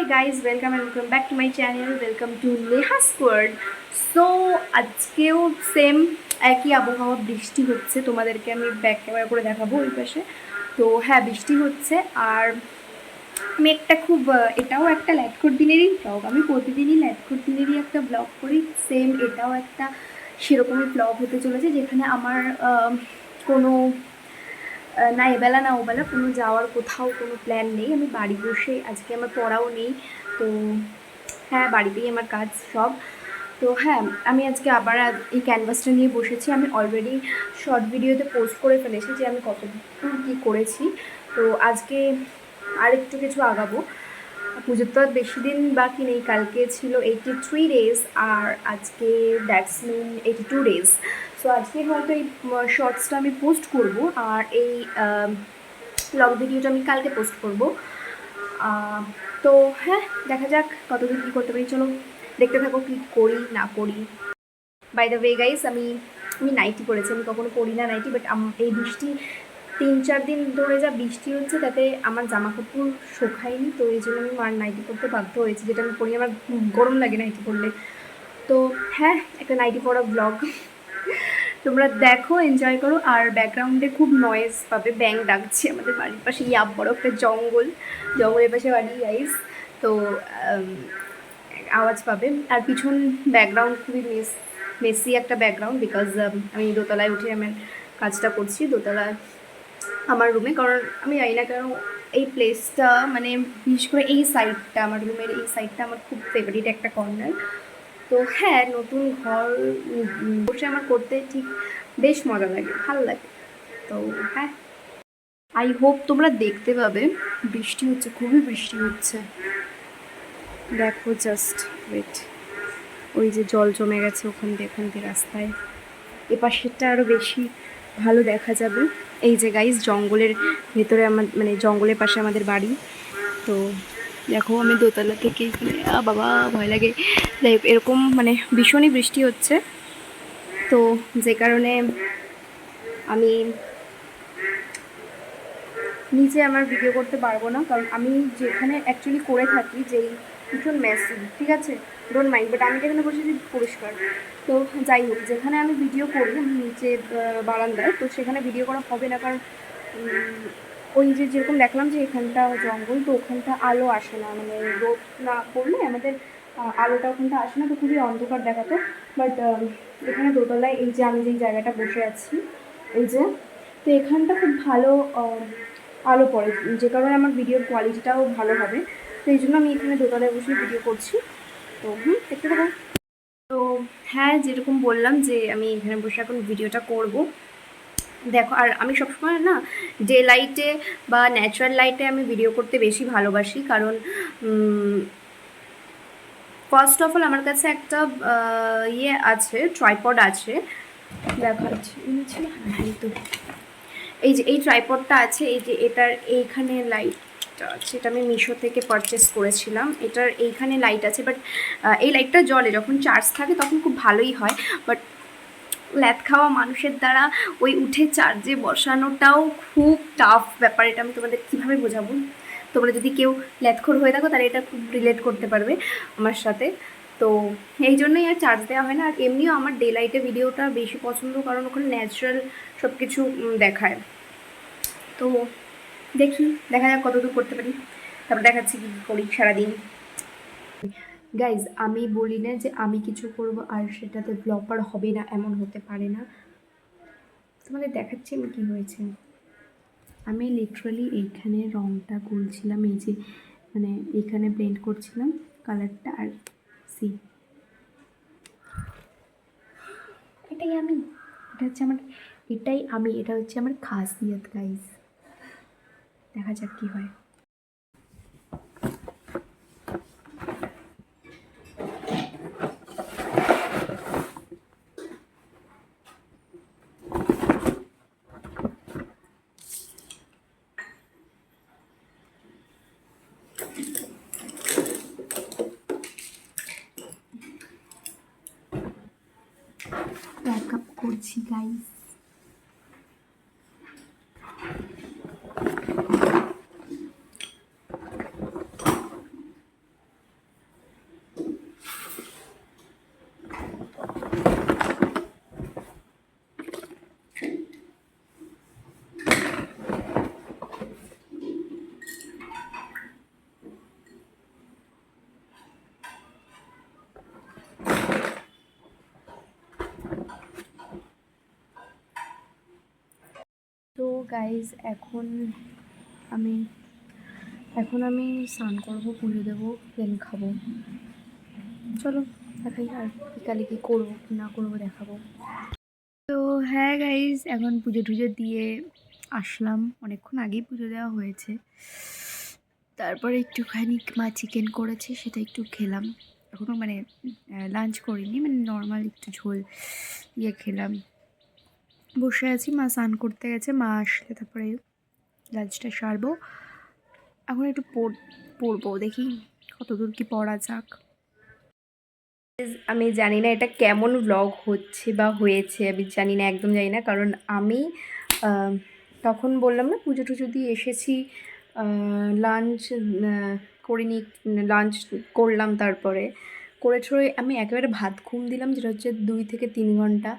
guys, welcome and welcome back to my channel. Welcome to Neha's World. So আজকেও same একই আবহাওয়া, বৃষ্টি হচ্ছে। তোমাদেরকে আমি ব্যাক ক্যামেরা করে দেখাবো ওই পাশে। তো হ্যাঁ, বৃষ্টি হচ্ছে আর মেঘটা খুব, এটাও একটা ল্যাটকোট দিনেরই ব্লগ। আমি প্রতিদিনই ল্যাটকোট দিনেরই একটা ব্লগ করি। সেম এটাও একটা সেরকমই ব্লগ হতে চলেছে, যেখানে আমার কোনো না এবেলা না ওবেলা কোনো যাওয়ার কোথাও কোনো প্ল্যান নেই। আমি বাড়ি বসে, আজকে আমার পড়াও নেই, তো হ্যাঁ বাড়িতেই আমার কাজ সব। তো হ্যাঁ, আমি আজকে আবার এই ক্যানভাসটা নিয়ে বসেছি। আমি অলরেডি শর্ট ভিডিওতে পোস্ট করে ফেলেছি যে আমি কতদূর কী করেছি। তো আজকে আর একটু কিছু আগাবো। পুজোর তো আর বেশি দিন বাকি নেই, কালকে ছিল 83 ডেজ আর আজকে দ্যাটস মিন 82 ডেজ। সো আজকে হয়তো এই শর্টসটা আমি পোস্ট করব আর এই লং ভিডিওটা আমি কালকে পোস্ট করব। তো হ্যাঁ, দেখা যাক কতদূর কী করতে পারি। চলো দেখতে থাকো কী করি না করি। বাই দ্য ওয়ে গাইস, আমি নাইটি পরেছি। আমি কখনো পরি না নাইটি, বাট এই বৃষ্টি 3-4 দিন ধরে যা বৃষ্টি হচ্ছে তাতে আমার জামা কাপড় শোকায়নি, তো এই জন্য আমি মার নাইটি পরতে বাধ্য হয়েছি, যেটা আমি পরি। আমার গরম লাগে নাইটি পরলে। তো হ্যাঁ, একটা নাইটি পরা ব্লগ তোমরা দেখো, এনজয় করো। আর ব্যাকগ্রাউন্ডে খুব নয়েজ পাবে, ব্যাং ডাকছে আমাদের বাড়ির পাশে। বড় একটা জঙ্গলের পাশে বাড়ি গাইস। তো আওয়াজ পাবে। আর পিছন ব্যাকগ্রাউন্ড খুবই মেসি একটা ব্যাকগ্রাউন্ড, বিকজ আমি দোতলায় উঠে আমার কাজটা করছি, দোতলায় আমার রুমে। কারণ আমি জানি না কেন এই প্লেসটা, মানে বিশেষ করে এই সাইডটা, আমার রুমের এই সাইডটা আমার খুব ফেভারিট একটা কর্নার। তো হ্যাঁ, নতুন ঘর বসে আমার করতে ঠিক বেশ মজা লাগে, ভালো লাগে। তো হ্যাঁ, আই হোপ তোমরা দেখতে পাবে। বৃষ্টি হচ্ছে, খুবই বৃষ্টি হচ্ছে। দেখো জাস্ট ওয়েট, ওই যে জল জমে গেছে ওখান দিয়ে রাস্তায়। এপাশেরটা আরও বেশি ভালো দেখা যাবে। এই যে গাইস, জঙ্গলের ভেতরে আমার, মানে জঙ্গলের পাশে আমাদের বাড়ি। তো দেখো আমি দোতলা থেকে, বাবা ভয় লাগে। যাই হোক, এরকম মানে ভীষণই বৃষ্টি হচ্ছে, তো যে কারণে আমি নিচে আমার ভিডিও করতে পারবো না। কারণ আমি যেখানে অ্যাকচুয়ালি করে থাকি, যেই ভীষণ মেসি, ঠিক আছে, ডোন্ট মাইন্ড, বাট আমি যেখানে বসেছি পরিষ্কার। তো যাই হোক, যেখানে আমি ভিডিও করি, আমি নিচে বারান্দায়, তো সেখানে ভিডিও করা হবে না। কারণ ওই যে যেরকম দেখলাম যে এখানটা জঙ্গল, তো ওখানটা আলো আসে না, মানে রোদ না পড়লে আমাদের আলোটা ওখানটা আসে না, তো খুবই অন্ধকার দেখাতো। বাট এখানে দোতলায় এই যে আমি যেই জায়গাটা বসে আছি, এই যে, তো এখানটা খুব ভালো আলো পড়ে, যে কারণে আমার ভিডিওর কোয়ালিটিটাও ভালো হবে। তো এই জন্য আমি এখানে দোতলায় বসে ভিডিও করছি। তো দেখতে থাকো। তো হ্যাঁ, যেরকম বললাম যে আমি এখানে বসে এখন ভিডিওটা করব। দেখো, আর আমি সবসময় না ডে লাইটে বা ন্যাচারাল লাইটে আমি ভিডিও করতে বেশি ভালোবাসি। কারণ ফার্স্ট অফ অল আমার কাছে একটা ইয়ে আছে, ট্রাইপড আছে, দেখাচ্ছি। হ্যাঁ, তো এই যে এই ট্রাইপডটা আছে, এই যে এটার এইখানে লাইটটা আছে, এটা আমি মিশো থেকে পারচেস করেছিলাম। এটার এইখানে লাইট আছে, বাট এই লাইটটা জ্বলে যখন চার্জ থাকে, তখন খুব ভালোই হয়। বাট ল্যাদ খাওয়া মানুষের দ্বারা ওই উঠে চার্জে বসানোটাও খুব টাফ ব্যাপার। এটা আমি তোমাদের কীভাবে বোঝাবো। তোমরা যদি কেউ ল্যাদখোর হয়ে থাকো, তাহলে এটা খুব রিলেট করতে পারবে আমার সাথে। তো এই জন্যই আর চার্জ দেওয়া হয় না। আর এমনিও আমার ডে লাইটে ভিডিওটা বেশি পছন্দ, কারণ ওখানে ন্যাচারাল সব কিছু দেখায়। তো দেখা যাক কতদূর করতে পারি, তারপর দেখাচ্ছি কী করি সারাদিন। গাইজ, আমি বলি না যে আমি কিছু করব আর সেটাতে ব্লপার হবে না, এমন হতে পারে না। তোমাদের দেখাচ্ছি আমি কী হয়েছে। আমি লিটারালি এইখানে রঙটা করছিলাম, এই যে মানে এইখানে ব্লেন্ড করছিলাম কালারটা, আর সি এটাই আমি, এটা হচ্ছে আমার খাসিয়ত গাইজ। দেখা যাক কী হয়। ব্যাকআপ করছি গাইস। গাইজ আমি স্নান করবো, পুজো দেবো, দেন খাবো। চলো দেখাই আর বিকালে কী করবো কি না করবো দেখাবো। তো হ্যাঁ গাইজ, এখন পুজো টুজো দিয়ে আসলাম, অনেকক্ষণ আগেই পুজো দেওয়া হয়েছে। তারপরে একটুখানি মা চিকেন করেছে, সেটা একটু খেলাম। এখনও মানে লাঞ্চ করিনি, মানে নর্মাল একটু ঝোল দিয়ে খেলাম। বসে আছি, মা স্নান করতে গেছে, মা আসলে তারপরে লাঞ্চটা সারবো। এখন একটু পড়বো, দেখি কতদূর কি পড়া যাক। আমি জানি না এটা কেমন ব্লগ হচ্ছে বা হয়েছে, আমি জানি না, একদম জানি না। কারণ আমি তখন বললাম না পুজো টুজো দিয়ে এসেছি, লাঞ্চ করিনি, লাঞ্চ করলাম, তারপরে করে ঠরে আমি একেবারে ভাত ঘুম দিলাম, যেটা হচ্ছে 2 থেকে 3 ঘন্টা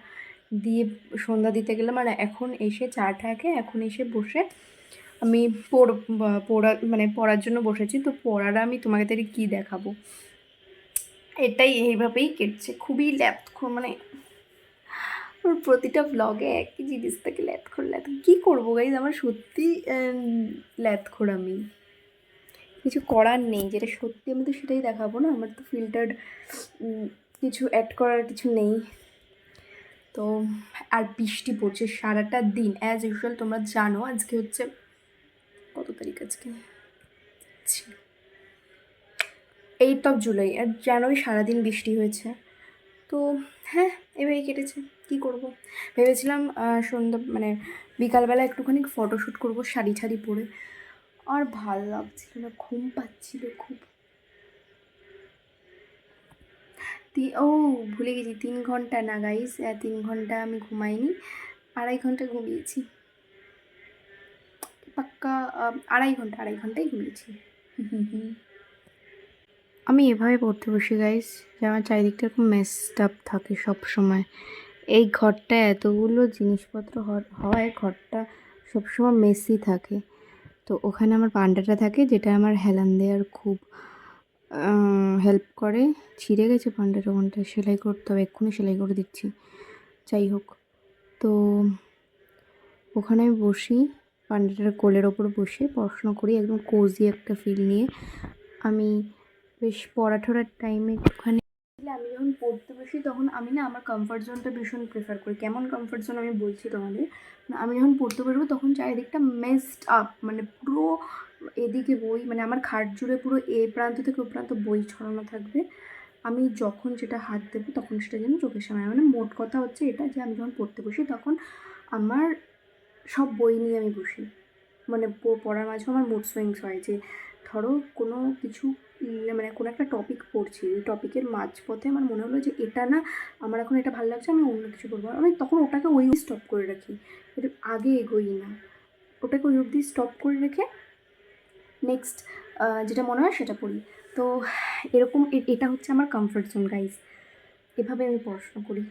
দিয়ে সন্ধ্যা দিতে গেলাম। আর এখন এসে চাটাকে এখন এসে বসে আমি পড়ার জন্য বসেছি। তো পড়াটা আমি তোমাদের কী দেখাবো, এটাই এইভাবেই কেটছে। খুবই মানে ওর প্রতিটা ব্লগে একই জিনিস থেকে ল্যাথখোর কী করবো গাইজ, আমার সত্যি ল্যাথখোর। আমি কিছু করার নেই, যেটা সত্যি আমি তো সেটাই দেখাবো না। আমার তো ফিল্টার্ড কিছু অ্যাড করার কিছু নেই। তো আর বৃষ্টি পড়ছে সারাটা দিন অ্যাজ ইউজুয়াল। তোমরা জানো আজকে হচ্ছে কত তারিখ, আজকে 8 জুলাই, আর জানোই সারাদিন বৃষ্টি হয়েছে। তো হ্যাঁ, এভাবেই কেটেছে, কী করব। ভেবেছিলাম মানে বিকালবেলা একটুখানি ফটোশ্যুট করবো শাড়ি ঠাড়ি পরে, আর ভাল লাগছিল না, ঘুম পাচ্ছিল খুব। ও ভুলে গেছি, 3 ঘন্টা না গাইস, 3 ঘন্টা আমি ঘুমাইনি, 2.5 ঘন্টা ঘুমিয়েছি, পাক্কা 2.5 ঘন্টাই ঘুমিয়েছি। আমি এভাবে পড়তে বসি গাইস, যে আমার চারিদিকটা খুব মেসড আপ থাকে সব সময়। এই ঘরটায় এতগুলো জিনিসপত্র হয়, ঘরটা সবসময় মেসি থাকে। তো ওখানে আমার পান্ডাটা থাকে, যেটা আমার হেলান দেওয়ার খুব হেল্প করে। ছিঁড়ে গেছে পান্ডাটা, ওখানটা সেলাই করতে হবে, এক্ষুনি সেলাই করে দিচ্ছি। যাই হোক, তো ওখানে আমি বসি, পান্ডাটার কোলের ওপর বসে পড়াশোনা করি, একদম কোজি একটা ফিল নিয়ে। আমি বেশ পড়াঠড়ার টাইমে একটুখানি আমি যখন পড়তে বসি, তখন আমি না আমার কমফর্ট জোনটা ভীষণ প্রেফার করি। কেমন কমফর্ট জোন আমি বলছি তোমাদের। আমি যখন পড়তে বসবো তখন চারিদিকটা মেসড আপ, মানে পুরো এদিকে বই, মানে আমার খাট জুড়ে পুরো এ প্রান্ত থেকে ও প্রান্ত বই ছড়ানো থাকবে। আমি যখন যেটা হাত দেবো তখন সেটা যেন চোখের সামনে, মানে মোট কথা হচ্ছে এটা, যে আমি যখন পড়তে বসি তখন আমার সব বই নিয়ে আমি বসি। মানে পড়ার মাঝেও আমার মুড সুইংস হয়, যে ধরো কোনো কিছু মানে কোনো একটা টপিক পড়ছি, ওই টপিকের মাঝপথে আমার মনে হলো যে এটা না, আমার এখন এটা ভালো লাগছে, আমি অন্য কিছু করবো, আমি তখন ওটাকে ওই স্টপ করে রাখি, এর আগে এগোই না, ওটাকে ওই অবধি স্টপ করে রেখে নেক্সট যেটা মনে হয় সেটা পড়ি। তো এরকম এটা হচ্ছে আমার কমফর্ট জোন গাইজ, এভাবে আমি পড়াশোনা করি।